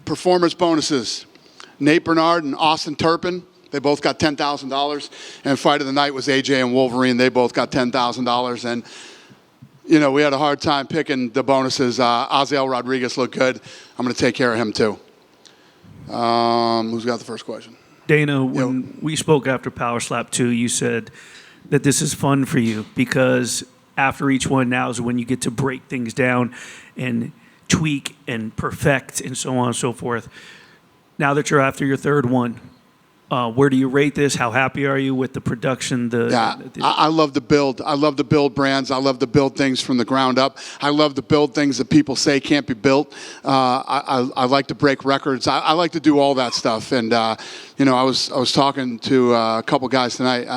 Performance bonuses. Nate Bernard and Austin Turpin, they both got $10,000. And fight of the night was AJ and Wolverine. They both got $10,000. And, we had a hard time picking the bonuses. Aziel Rodriguez looked good. I'm going to take care of him, too. Who's got the first question? Dana, when we spoke after Power Slap 2, you said that this is fun for you because after each one now is when you get to break things down and tweak and perfect and so on and so forth. Now that you're after your third one, where do you rate this? How happy are you with the production? I love to build. I love to build brands. I love to build things from the ground up. I love to build things that people say can't be built. I like to break records. I like to do all that stuff. And I was talking to a couple guys tonight.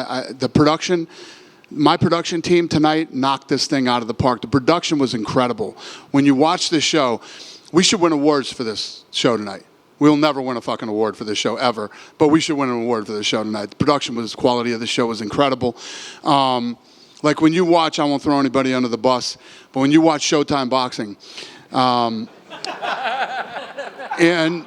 My production team tonight knocked this thing out of the park. The production was incredible. When you watch this show, we should win awards for this show tonight. We'll never win a fucking award for this show ever, but we should win an award for this show tonight. The quality of the show was incredible. Like when you watch, I won't throw anybody under the bus, but when you watch Showtime Boxing, and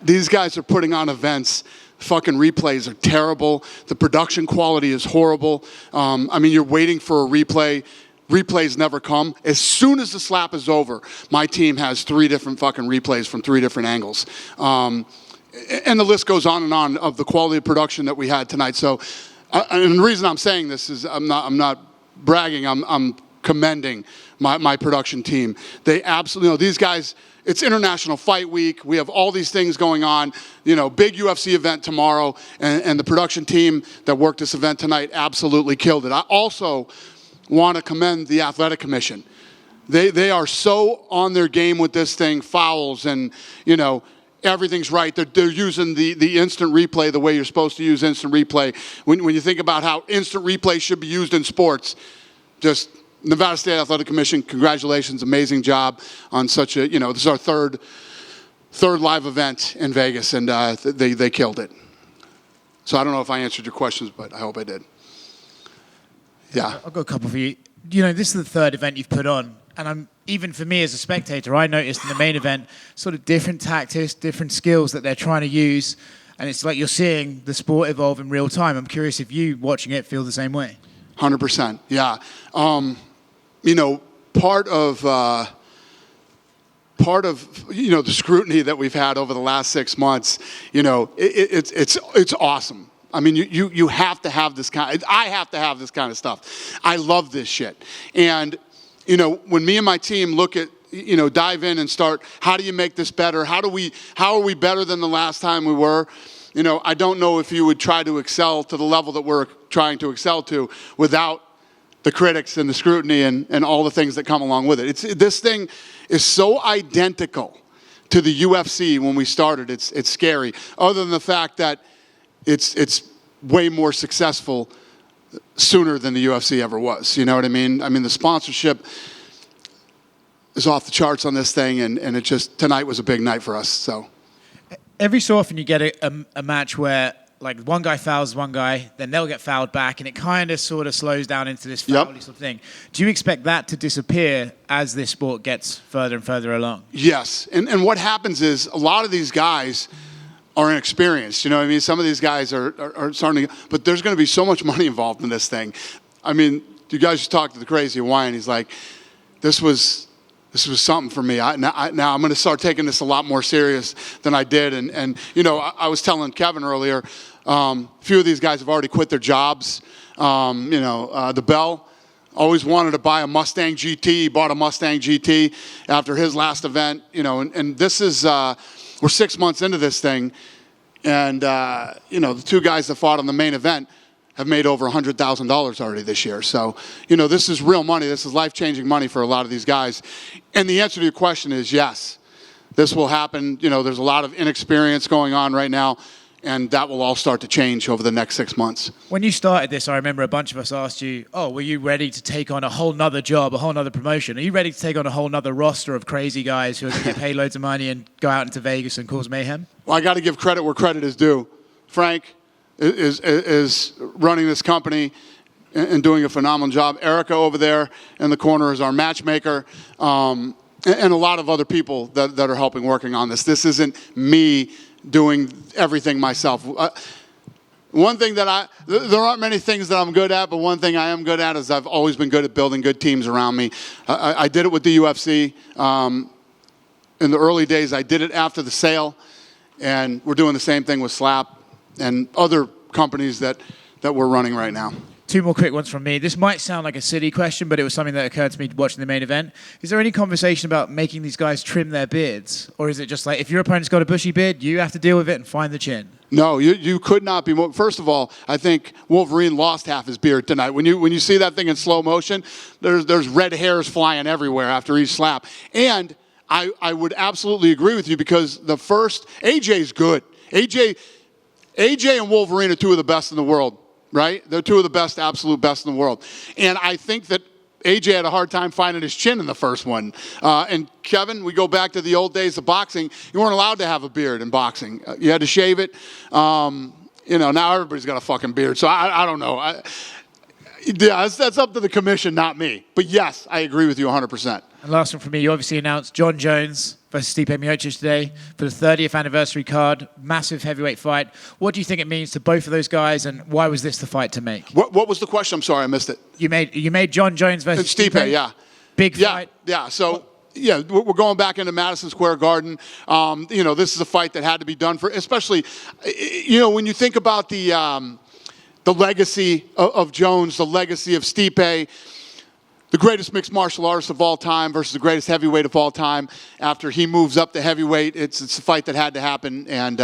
these guys are putting on events, fucking replays are terrible. The production quality is horrible. You're waiting for a replay. Replays never come. As soon as the slap is over, my team has 3 different fucking replays from 3 different angles. And the list goes on and on of the quality of production that we had tonight. So, and the reason I'm saying this is I'm not bragging. I'm commending my production team. They absolutely, these guys, it's International Fight Week. We have all these things going on. Big UFC event tomorrow. And the production team that worked this event tonight absolutely killed it. I also want to commend the Athletic Commission. They are so on their game with this thing, fouls and, everything's right. They're using the instant replay the way you're supposed to use instant replay. When you think about how instant replay should be used in sports, just Nevada State Athletic Commission, congratulations, amazing job on such a, this is our third live event in Vegas, and they killed it. So I don't know if I answered your questions, but I hope I did. Yeah. I've got a couple for you. This is the third event you've put on, and even for me as a spectator, I noticed in the main event sort of different tactics, different skills that they're trying to use, and it's like you're seeing the sport evolve in real time. I'm curious if you, watching it, feel the same way. 100%, yeah. Part of the scrutiny that we've had over the last 6 months, it's awesome. You have to have this I have to have this kind of stuff. I love this shit. And, when me and my team look at, dive in and start, how do you make this better? How are we better than the last time we were? I don't know if you would try to excel to the level that we're trying to excel to without the critics and the scrutiny and all the things that come along with it. This thing is so identical to the UFC when we started. It's scary. Other than the fact that it's way more successful sooner than the UFC ever was. You know what I mean? The sponsorship is off the charts on this thing, and it just, tonight was a big night for us. So every so often you get a match where like one guy fouls one guy, then they'll get fouled back, and it kind of sort of slows down into this foul-y sort of thing. Do you expect that to disappear as this sport gets further and further along? Yes, and what happens is a lot of these guys are inexperienced. Some of these guys are starting to, but there's going to be so much money involved in this thing. You guys just talked to the Crazy Hawaiian. He's like, this was something for me. Now I'm going to start taking this a lot more serious than I did. And I was telling Kevin earlier, a few of these guys have already quit their jobs. The Bell always wanted to buy a Mustang GT. He bought a Mustang GT after his last event. And this is, we're 6 months into this thing. And, the 2 guys that fought on the main event have made over $100,000 already this year. So, this is real money. This is life-changing money for a lot of these guys. And the answer to your question is yes. This will happen. There's a lot of inexperience going on right now, and that will all start to change over the next 6 months. When you started this, I remember a bunch of us asked you, were you ready to take on a whole nother job, a whole nother promotion? Are you ready to take on a whole nother roster of crazy guys who are going to get paid loads of money and go out into Vegas and cause mayhem? Well, I got to give credit where credit is due. Frank is running this company and doing a phenomenal job. Erica over there in the corner is our matchmaker. and a lot of other people that are helping working on this. This isn't me doing everything myself. One thing that there aren't many things that I'm good at, but one thing I am good at is I've always been good at building good teams around me. I did it with the UFC. In the early days, I did it after the sale, and we're doing the same thing with Slap and other companies that we're running right now. Two more quick ones from me. This might sound like a silly question, but it was something that occurred to me watching the main event. Is there any conversation about making these guys trim their beards? Or is it just like, if your opponent's got a bushy beard, you have to deal with it and find the chin? No, you could not be more. First of all, I think Wolverine lost half his beard tonight. When you see that thing in slow motion, there's red hairs flying everywhere after each slap. And I would absolutely agree with you because the first, AJ's good. AJ and Wolverine are two of the best in the world. Right? They're two of the best, absolute best in the world. And I think that AJ had a hard time finding his chin in the first one. And Kevin, we go back to the old days of boxing. You weren't allowed to have a beard in boxing. You had to shave it. Now everybody's got a fucking beard. So I don't know. That's up to the commission, not me. But yes, I agree with you 100%. And last one from me, you obviously announced John Jones versus Stipe Miocic today for the 30th anniversary card, massive heavyweight fight. What do you think it means to both of those guys, and why was this the fight to make? What was the question? I'm sorry, I missed it. You made John Jones versus Stipe, yeah. Big fight. Yeah, so... Yeah, we're going back into Madison Square Garden. This is a fight that had to be done for, especially, when you think about the legacy of Jones, the legacy of Stipe, the greatest mixed martial artist of all time versus the greatest heavyweight of all time. After he moves up to heavyweight, it's a fight that had to happen, and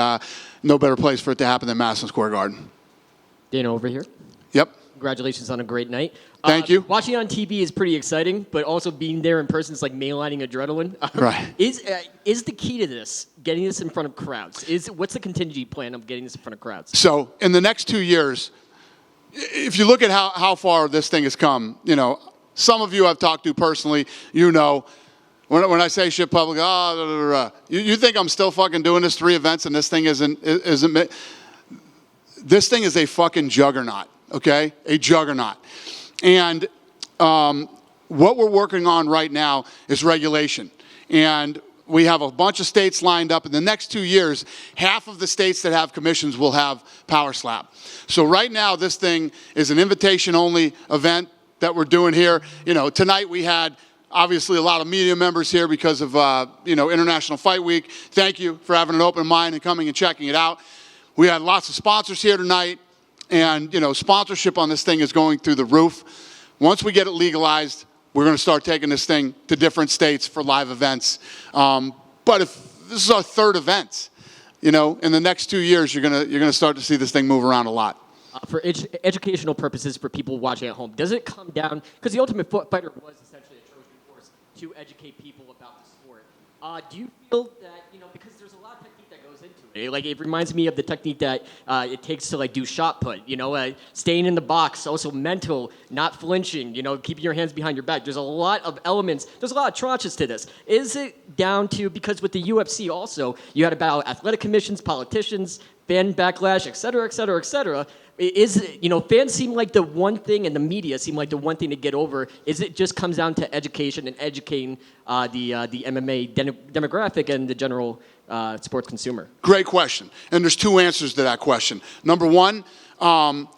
no better place for it to happen than Madison Square Garden. Dana over here. Yep. Congratulations on a great night. Thank you. Watching on TV is pretty exciting, but also being there in person is like mainlining adrenaline. Right. Is the key to this getting this in front of crowds? What's the contingency plan of getting this in front of crowds? So in the next 2 years, if you look at how far this thing has come, some of you I've talked to personally, when I say shit public, you think I'm still fucking doing this 3 events and this thing isn't this thing is a fucking juggernaut, okay? A juggernaut. And what we're working on right now is regulation. And we have a bunch of states lined up. In the next 2 years, half of the states that have commissions will have Power Slap. So right now, this thing is an invitation-only event that we're doing here. Tonight we had obviously a lot of media members here because of International Fight Week. Thank you for having an open mind and coming and checking it out. We had lots of sponsors here tonight, and sponsorship on this thing is going through the roof. Once we get it legalized, we're going to start taking this thing to different states for live events. But if this is our 3rd event, in the next 2 years, you're gonna start to see this thing move around a lot. For educational purposes, for people watching at home, does it come down, because the Ultimate Fighter was essentially a Trojan horse to educate people about the sport. Do you feel that, because there's a lot of technique that goes into it. Like, it reminds me of the technique that it takes to, do shot put, staying in the box, also mental, not flinching, keeping your hands behind your back. There's a lot of elements. There's a lot of tranches to this. Is it down to, because with the UFC also, you had about athletic commissions, politicians, fan backlash, et cetera, et cetera, et cetera. Fans seem like the one thing, and the media seem like the one thing to get over. Is it just comes down to education and educating the MMA demographic and the general sports consumer? Great question. And there's 2 answers to that question. Number 1,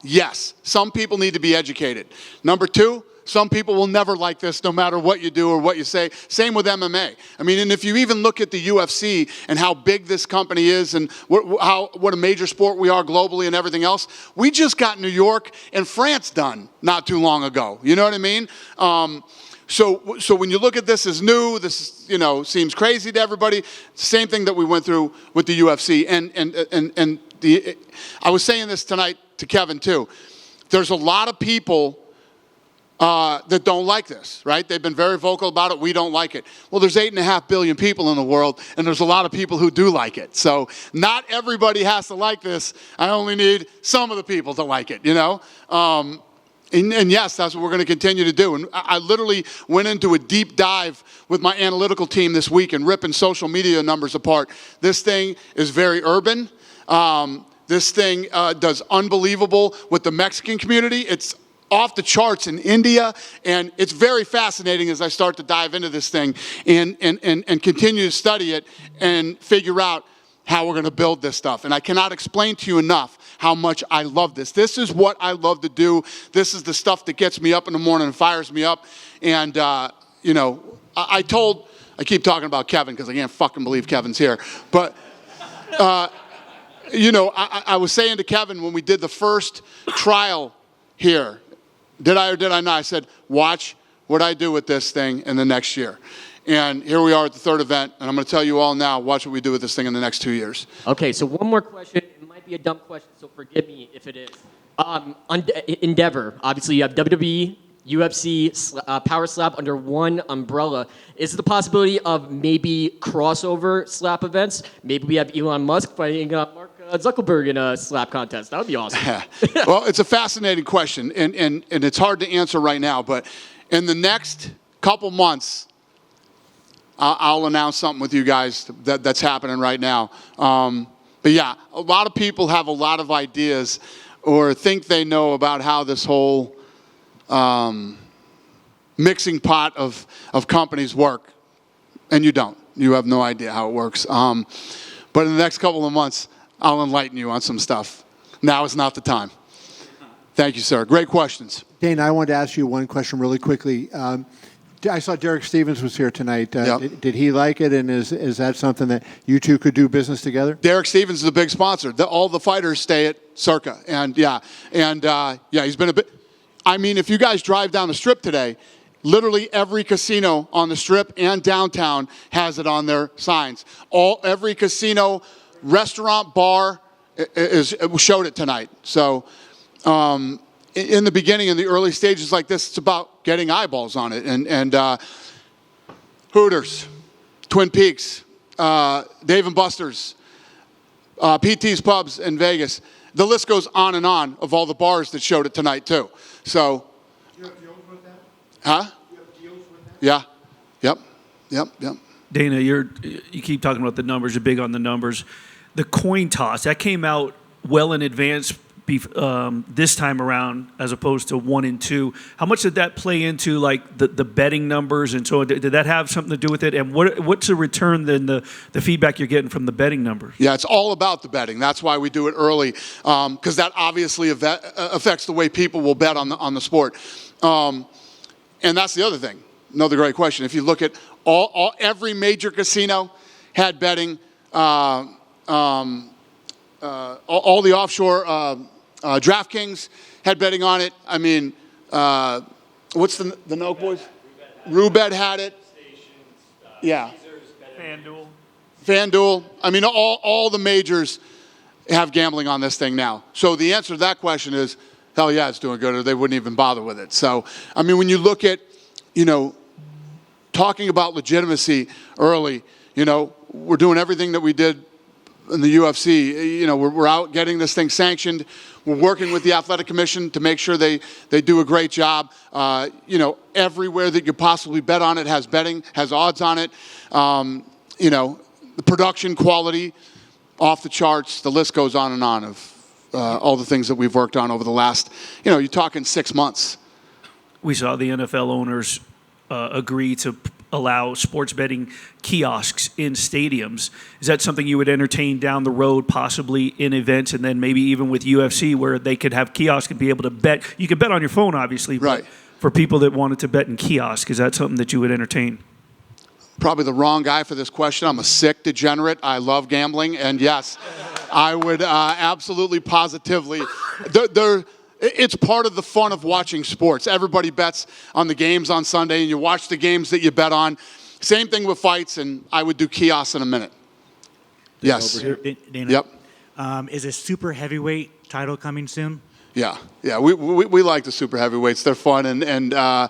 yes, some people need to be educated. Number 2, some people will never like this no matter what you do or what you say. Same with MMA. And if you even look at the UFC and how big this company is and what a major sport we are globally and everything else, we just got New York and France done not too long ago. You know what I mean? So when you look at this as new, this seems crazy to everybody. Same thing that we went through with the UFC. And I was saying this tonight to Kevin too. There's a lot of people that don't like this, right? They've been very vocal about it. We don't like it. Well, there's 8.5 billion people in the world, and there's a lot of people who do like it. So not everybody has to like this. I only need some of the people to like it, And yes, that's what we're going to continue to do. And I literally went into a deep dive with my analytical team this week and ripping social media numbers apart. This thing is very urban. This thing does unbelievable with the Mexican community. It's off the charts in India, and it's very fascinating as I start to dive into this thing and continue to study it and figure out how we're going to build this stuff. And I cannot explain to you enough how much I love this. This is what I love to do. This is the stuff that gets me up in the morning and fires me up. And, you know, I keep talking about Kevin because I can't fucking believe Kevin's here. But, you know, I was saying to Kevin when we did the first trial here, did I or did I not? I said, watch what I do with this thing in the next year. And here we are at the third event, and I'm going to tell you all now, watch what we do with this thing in the next 2 years. Okay, so one more question. It might be a dumb question, so forgive me if it is. Endeavor, obviously you have WWE, UFC, Power Slap under one umbrella. Is there the possibility of maybe crossover slap events? Maybe we have Elon Musk fighting Mark Zuckerberg in a slap contest. That would be awesome. Well, it's a fascinating question, and it's hard to answer right now. But in the next couple months, I'll announce something with you guys that's happening right now. But yeah, a lot of people have a lot of ideas or think they know about how this whole mixing pot of companies work, and you don't. You have no idea how it works. But in the next couple of months, I'll enlighten you on some stuff. Now is not the time. Thank you, sir. Great questions. Dana, I wanted to ask you one question really quickly. I saw Derek Stevens was here tonight. Yep. Did he like it, and is that something that you two could do business together? Derek Stevens is a big sponsor. All the fighters stay at Circa, and yeah, he's been a bit. I mean, if you guys drive down the Strip today, literally every casino on the Strip and downtown has it on their signs. Every casino, restaurant, bar showed it tonight. So in the beginning, in the early stages like this, it's about getting eyeballs on it. And Hooters, Twin Peaks, Dave & Buster's, PT's Pubs in Vegas. The list goes on and on of all the bars that showed it tonight, too. So, You have deals with that? huh? You have deals with that? Yeah. Yep. Dana, you keep talking about the numbers. You're big on the numbers. The coin toss, that came out well in advance this time around as opposed to 1 and 2. How much did that play into like the betting numbers and so on? Did that have something to do with it? And what's the return then the feedback you're getting from the betting numbers? Yeah, it's all about the betting. That's why we do it early, because that obviously affects the way people will bet on the sport. And that's the other thing. Another great question. If you look at every major casino had betting. All the offshore DraftKings had betting on it. I mean, what's the Noke boys? Rubet had it. Yeah. FanDuel. I mean, all the majors have gambling on this thing now. So the answer to that question is, hell yeah, it's doing good, or they wouldn't even bother with it. So, I mean, when you look at, talking about legitimacy early, we're doing everything that we did in the UFC. We're out getting this thing sanctioned. We're working with the Athletic Commission to make sure they do a great job. Everywhere that you possibly bet on it has odds on it. The production quality off the charts. The list goes on and on of all the things that we've worked on over the last, you're talking 6 months. We saw the NFL owners agree to allow sports betting kiosks in stadiums. Is that something you would entertain down the road, possibly in events, and then maybe even with UFC where they could have kiosks and be able to bet? You could bet on your phone, obviously, right. But for people that wanted to bet in kiosk, is that something that you would entertain? Probably the wrong guy for this question. I'm a sick degenerate. I love gambling, and yes, I would absolutely, positively. It's part of the fun of watching sports. Everybody bets on the games on Sunday, and you watch the games that you bet on. Same thing with fights, and I would do kiosks in a minute. Yes. Over here. Dana, Yep. Is a super heavyweight title coming soon? Yeah. We like the super heavyweights. They're fun, and in the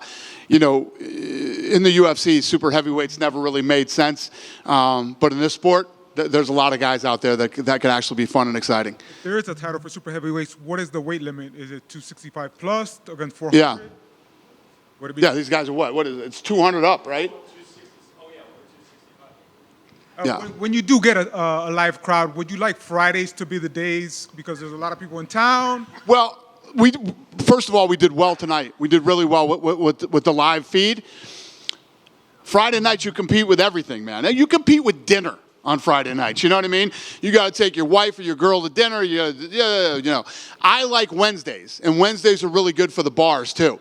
UFC, super heavyweights never really made sense. But in this sport, there's a lot of guys out there that can actually be fun and exciting. If there is a title for super heavyweights, what is the weight limit? Is it 265 plus against 400? Yeah. Would it be? Yeah, these guys are what? What is it? It's 200 up, right? Yeah. When you do get a live crowd, would you like Fridays to be the days because there's a lot of people in town? Well, we first of all, we did well tonight. We did really well with the live feed. Friday nights, you compete with everything, man. You compete with dinner on Friday nights. You know what I mean? You got to take your wife or your girl to dinner. You know. I like Wednesdays, and Wednesdays are really good for the bars too.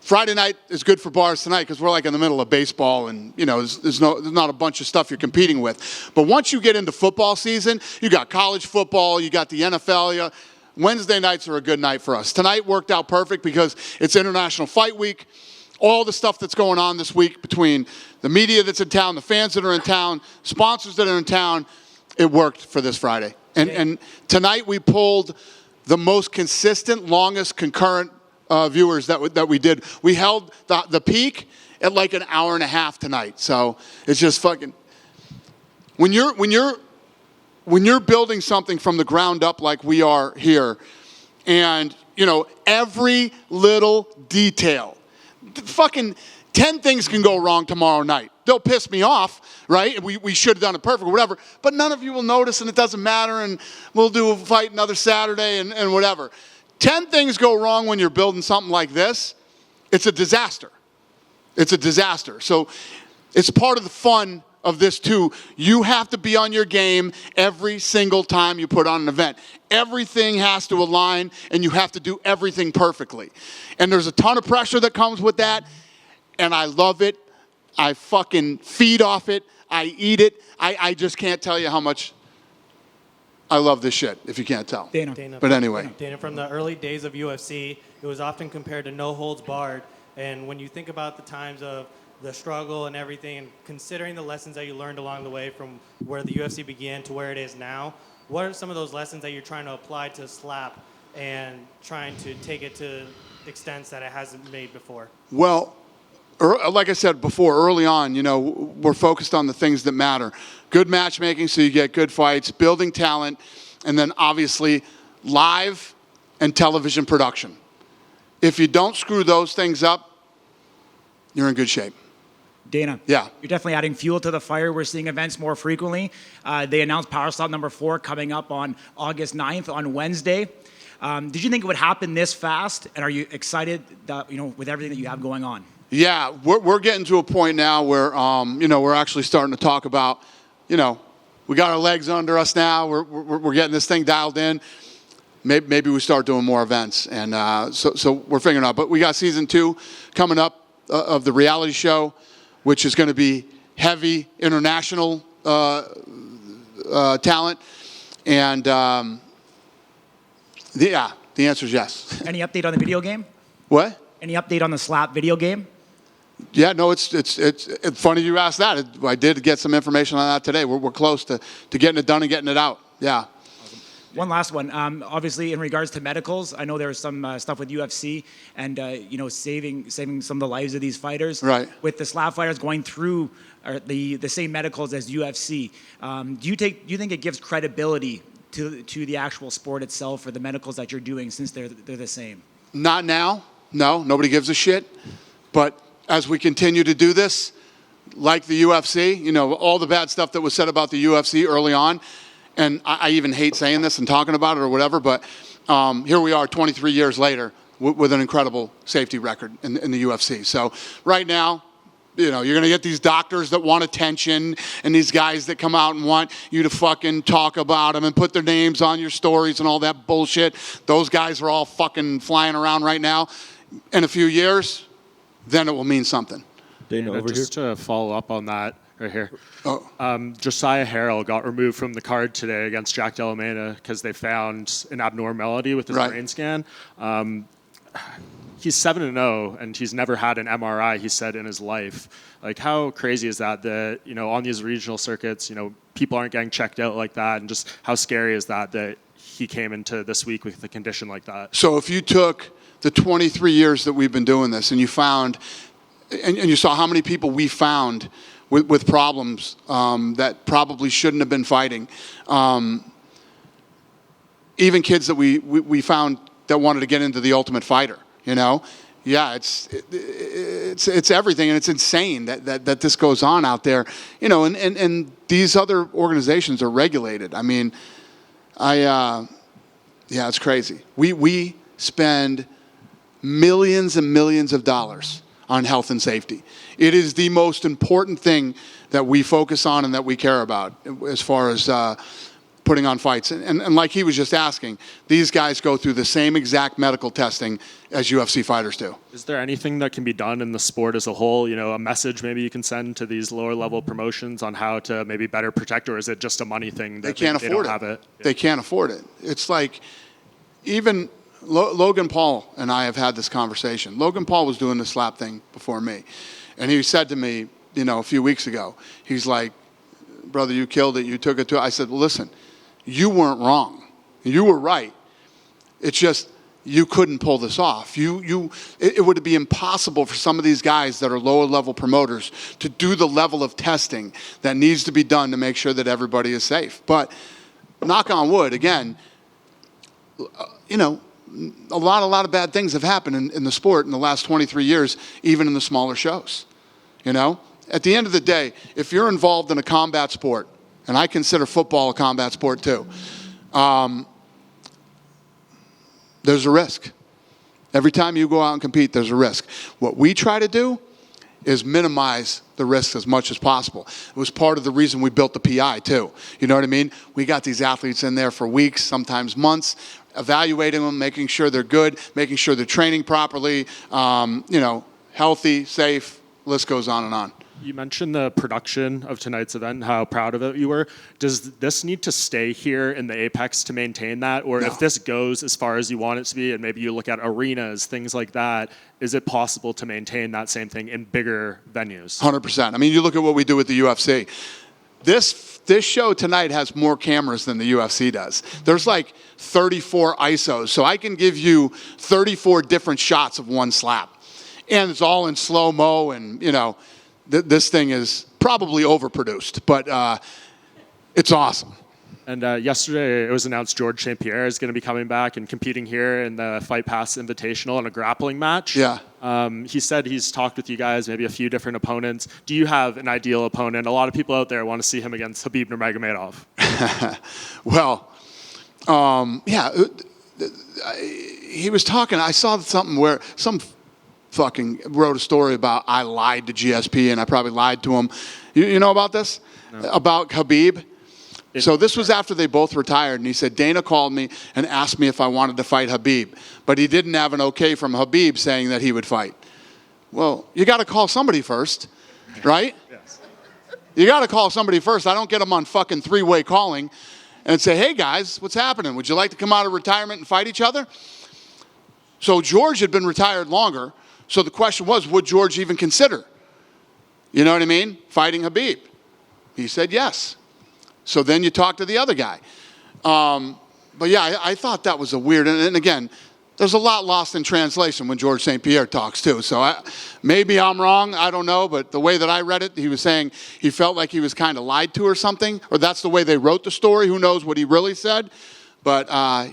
Friday night is good for bars tonight because we're like in the middle of baseball, and there's not a bunch of stuff you're competing with. But once you get into football season, you got college football, you got the NFL. Wednesday nights are a good night for us. Tonight worked out perfect because it's International Fight Week. All the stuff that's going on this week between the media that's in town, the fans that are in town, sponsors that are in town, it worked for this Friday. And tonight we pulled the most consistent, longest concurrent viewers that we did. We held the peak at like an hour and a half tonight. So it's just fucking. When you're building something from the ground up like we are here, and every little detail. Fucking 10 things can go wrong tomorrow night. They'll piss me off, right? We should have done it perfect or whatever. But none of you will notice, and it doesn't matter, and we'll do a fight another Saturday and whatever. 10 things go wrong when you're building something like this. It's a disaster. It's a disaster. So it's part of the fun of this too. You have to be on your game every single time you put on an event. Everything has to align, and you have to do everything perfectly. And there's a ton of pressure that comes with that, and I love it. I fucking feed off it. I eat it. I just can't tell you how much I love this shit, if you can't tell. Dana. But anyway. Dana, from the early days of UFC, it was often compared to no holds barred. And when you think about the times of the struggle and everything, and considering the lessons that you learned along the way from where the UFC began to where it is now, what are some of those lessons that you're trying to apply to Slap and trying to take it to extents that it hasn't made before? Well, like I said before, early on, we're focused on the things that matter. Good matchmaking so you get good fights, building talent, and then obviously live and television production. If you don't screw those things up, you're in good shape. Dana, yeah, you're definitely adding fuel to the fire. We're seeing events more frequently. They announced Power Slap number 4 coming up on August 9th on Wednesday. Did you think it would happen this fast? And are you excited that, with everything that you have going on? Yeah, we're getting to a point now where, we're actually starting to talk about, we got our legs under us now. We're getting this thing dialed in. Maybe we start doing more events. And so we're figuring out. But we got season 2 coming up of the reality show, which is going to be heavy international talent. And, the answer is yes. Any update on the video game? What? Any update on the Slap video game? Yeah, no, it's funny you asked that. I did get some information on that today. We're close to getting it done and getting it out. Yeah. One last one. Obviously, in regards to medicals, I know there was some stuff with UFC and saving some of the lives of these fighters. Right. With the Slap fighters going through the same medicals as UFC, do you think it gives credibility to the actual sport itself or the medicals that you're doing since they're the same? Not now. No, nobody gives a shit. But as we continue to do this, like the UFC, all the bad stuff that was said about the UFC early on, and I even hate saying this and talking about it or whatever, but here we are 23 years later with an incredible safety record in the UFC. So right now, you're going to get these doctors that want attention and these guys that come out and want you to fucking talk about them and put their names on your stories and all that bullshit. Those guys are all fucking flying around right now. In a few years, then it will mean something. Dana, over just here. To follow up on that right here. Josiah Harrell got removed from the card today against Jack Della Mena because they found an abnormality with his brain scan. He's 7-0, and he's never had an MRI, he said, in his life. Like, how crazy is that on these regional circuits, people aren't getting checked out like that, and just how scary is that he came into this week with a condition like that? So if you took the 23 years that we've been doing this, and you found, and you saw how many people we found with problems that probably shouldn't have been fighting, even kids that we found that wanted to get into the Ultimate Fighter, yeah, it's everything, and it's insane that this goes on out there, and these other organizations are regulated. I mean, yeah, it's crazy. We spend millions and millions of dollars on health and safety. It is the most important thing that we focus on and that we care about as far as putting on fights. And like he was just asking, these guys go through the same exact medical testing as UFC fighters do. Is there anything that can be done in the sport as a whole? You know, a message maybe you can send to these lower level promotions on how to maybe better protect, or is it just a money thing that They can't they afford don't it. have it? They can't afford it. It's like even Logan Paul and I have had this conversation. Logan Paul was doing the slap thing before me. And he said to me, you know, a few weeks ago, he's like, brother, you killed it. You took it to, I said, well, listen, you weren't wrong. You were right. It's just, you couldn't pull this off. It would be impossible for some of these guys that are lower level promoters to do the level of testing that needs to be done to make sure that everybody is safe. But knock on wood, again, you know, a lot of bad things have happened in the sport in the last 23 years, even in the smaller shows. You know, at the end of the day, if you're involved in a combat sport, and I consider football a combat sport too, there's a risk. Every time you go out and compete, there's a risk. What we try to do is minimize the risk as much as possible. It was part of the reason we built the PI too. You know what I mean? We got these athletes in there for weeks, sometimes months, evaluating them, making sure they're good, making sure they're training properly, you know, healthy, safe, list goes on and on. You mentioned the production of tonight's event, how proud of it you were. Does this need to stay here in the Apex to maintain that? Or No. if this goes as far as you want it to be, and maybe you look at arenas, things like that, is it possible to maintain that same thing in bigger venues? 100%. I mean, you look at what we do with the UFC. This show tonight has more cameras than the UFC does. There's like 34 ISOs, so I can give you 34 different shots of one slap. And it's all in slow-mo, and, you know, this thing is probably overproduced, but it's awesome. And yesterday it was announced George St. Pierre is going to be coming back and competing here in the Fight Pass Invitational in a grappling match. Yeah. He said he's talked with you guys, maybe a few different opponents. Do you have an ideal opponent? A lot of people out there want to see him against Khabib Nurmagomedov. Well, yeah, he was talking. I saw something where some fucking wrote a story about I lied to GSP and I probably lied to him. You know about this? No. About Khabib? So this was after they both retired, and he said, Dana called me and asked me if I wanted to fight Khabib, but he didn't have an okay from Khabib saying that he would fight. Well, you got to call somebody first, right? Yes. You got to call somebody first. I don't get them on fucking three-way calling and say, hey, guys, what's happening? Would you like to come out of retirement and fight each other? So George had been retired longer, so the question was, would George even consider, you know what I mean, fighting Khabib? He said yes. So then you talk to the other guy. But yeah, I thought that was a weird, and again, there's a lot lost in translation when George St. Pierre talks too. So maybe I'm wrong, I don't know, but the way that I read it, he was saying he felt like he was kind of lied to or something, or that's the way they wrote the story. Who knows what he really said? But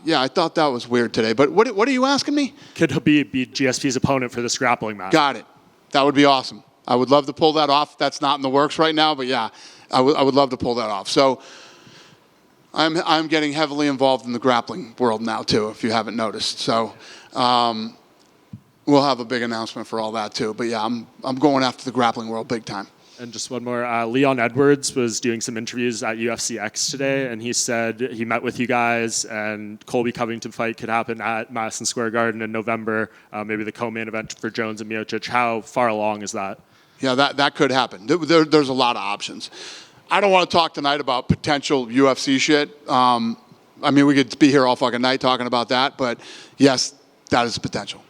yeah, I thought that was weird today. But what are you asking me? Could Khabib be GSP's opponent for this grappling match? Got it. That would be awesome. I would love to pull that off. That's not in the works right now, but yeah, I would love to pull that off. So I'm getting heavily involved in the grappling world now too, if you haven't noticed. So we'll have a big announcement for all that too. But yeah, I'm going after the grappling world big time. And just one more, Leon Edwards was doing some interviews at UFC X today, and he said he met with you guys, and Colby Covington fight could happen at Madison Square Garden in November, maybe the co-main event for Jones and Miocic. How far along is that? Yeah, that could happen. There's a lot of options. I don't want to talk tonight about potential UFC shit. I mean, we could be here all fucking night talking about that, but yes, that is a potential.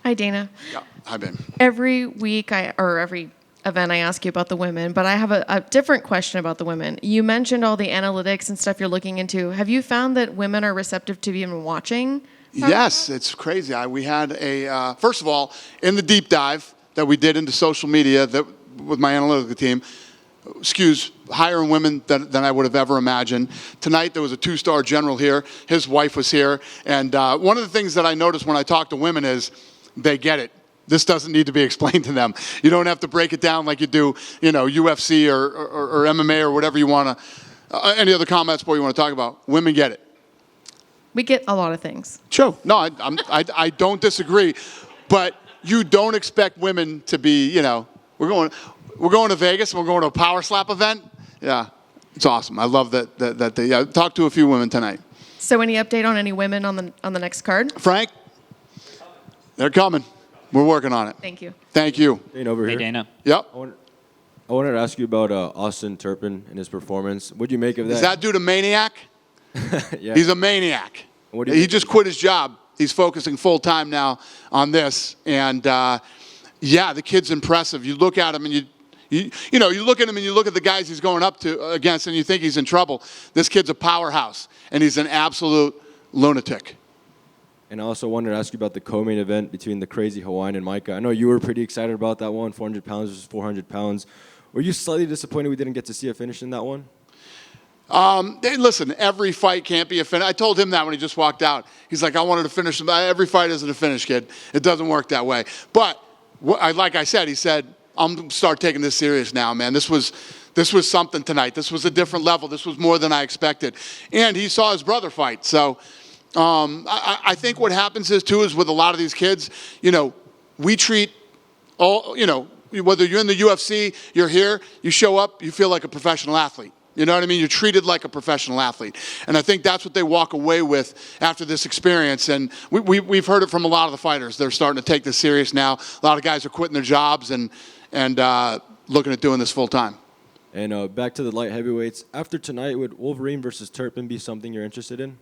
Hi, Dana. Yeah, hi, Ben. Every week or every event I ask you about the women, but I have a different question about the women. You mentioned all the analytics and stuff you're looking into. Have you found that women are receptive to even watching? Yes, it's crazy. We had first of all, in the deep dive that we did into social media with my analytical team, skews higher in women than I would have ever imagined. Tonight, there was a 2-star general here. His wife was here. And one of the things that I noticed when I talk to women is they get it. This doesn't need to be explained to them. You don't have to break it down like you do, you know, UFC or MMA or whatever you want to, any other combat sport you want to talk about. Women get it. We get a lot of things. True. No, I don't disagree, but you don't expect women to be, we're going to Vegas and we're going to a power slap event. Yeah, it's awesome. I love that they talked to a few women tonight. So any update on any women on the next card? Frank, they're coming. We're working on it. Thank you. Thank you. Dana over Hey, here. Dana. Yep. I wanted to ask you about Austin Turpin and his performance. What do you make of that? Is that dude a maniac? Yeah. He's a maniac. What do you He make just quit his job. He's focusing full time now on this. And yeah, the kid's impressive. You look at him and you look at him and you look at the guys he's going up to against and you think he's in trouble. This kid's a powerhouse and he's an absolute lunatic. And I also wanted to ask you about the co-main event between the crazy Hawaiian and Micah. I know you were pretty excited about that one, 400 pounds versus 400 pounds. Were you slightly disappointed we didn't get to see a finish in that one? Listen, every fight can't be a finish. I told him that when he just walked out. He's like, I wanted to finish. Every fight isn't a finish, kid. It doesn't work that way. But like I said, he said, I'm going to start taking this serious now, man. This was something tonight. This was a different level. This was more than I expected. And he saw his brother fight. So I think what happens is with a lot of these kids, we treat all, whether you're in the UFC, you're here, you show up, you feel like a professional athlete. You know what I mean? You're treated like a professional athlete. And I think that's what they walk away with after this experience. And we've heard it from a lot of the fighters. They're starting to take this serious now. A lot of guys are quitting their jobs and looking at doing this full time. And back to the light heavyweights. After tonight, would Wolverine versus Turpin be something you're interested in?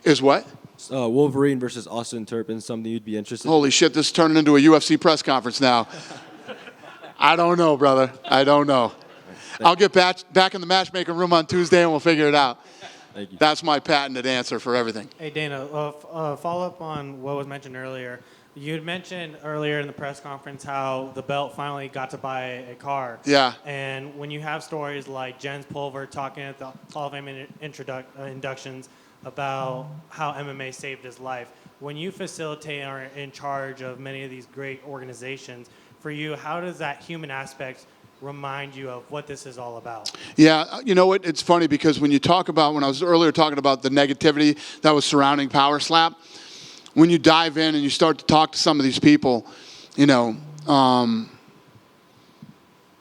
Is what? Wolverine versus Austin Turpin, something you'd be interested in? Holy shit, this is turning into a UFC press conference now. I don't know, brother. I don't know. I'll get back in the matchmaking room on Tuesday and we'll figure it out. Thank you. That's my patented answer for everything. Hey, Dana, follow up on what was mentioned earlier. You had mentioned earlier in the press conference how the belt finally got to buy a car. Yeah. And when you have stories like Jens Pulver talking at the Hall of Fame inductions about how MMA saved his life, when you facilitate and are in charge of many of these great organizations, for you, how does that human aspect remind you of what this is all about? Yeah, you know what? It's funny because when I was earlier talking about the negativity that was surrounding Power Slap, when you dive in and you start to talk to some of these people, and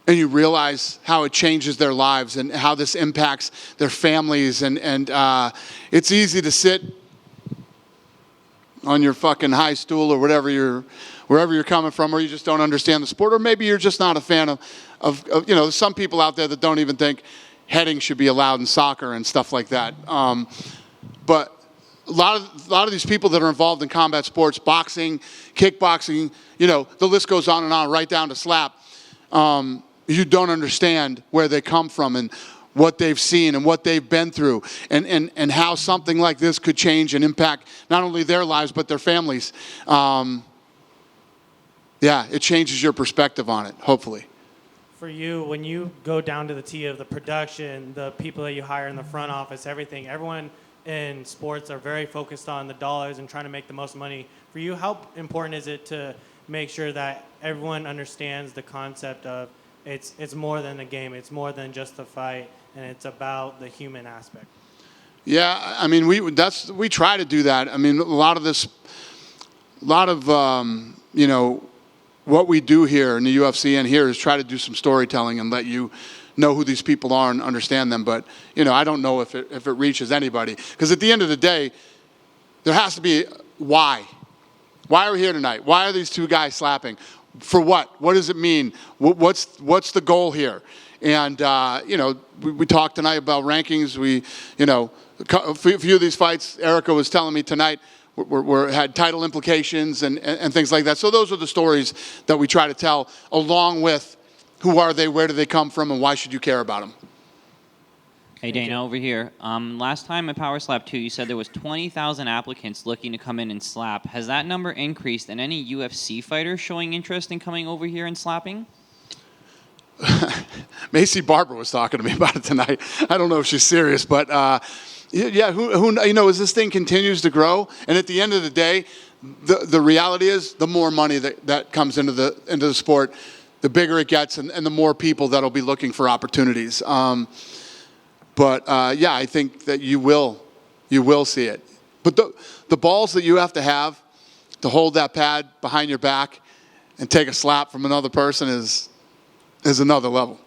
you realize how it changes their lives and how this impacts their families, and it's easy to sit on your fucking high stool or wherever you're coming from, or you just don't understand the sport, or maybe you're just not a fan of some people out there that don't even think heading should be allowed in soccer and stuff like that. But a lot of these people that are involved in combat sports, boxing, kickboxing, the list goes on and on, right down to slap. You don't understand where they come from and what they've seen and what they've been through, and how something like this could change and impact not only their lives but their families. Yeah, it changes your perspective on it, hopefully. For you, when you go down to the T of the production, the people that you hire in the front office, everyone in sports are very focused on the dollars and trying to make the most money. For you, how important is it to make sure that everyone understands the concept of it's more than a game, it's more than just a fight, and it's about the human aspect? Yeah, I mean, we try to do that. I mean, a lot of what we do here in the UFC and here is try to do some storytelling and let you know who these people are and understand them. But, I don't know if it reaches anybody. Because at the end of the day, there has to be why. Why are we here tonight? Why are these two guys slapping? For what? What does it mean? What's the goal here? And, we talked tonight about rankings. A few of these fights, Erica was telling me tonight, had title implications and things like that. So those are the stories that we try to tell, along with who are they, where do they come from, and why should you care about them? Hey, Dana, over here. Last time at Power Slap 2, you said there was 20,000 applicants looking to come in and slap. Has that number increased, and any UFC fighters showing interest in coming over here and slapping? Macy Barber was talking to me about it tonight. I don't know if she's serious, but yeah, who as this thing continues to grow, and at the end of the day, the reality is the more money that comes into the sport, the bigger it gets, and the more people that'll be looking for opportunities. But yeah, I think that you will see it. But the balls that you have to hold that pad behind your back and take a slap from another person is another level.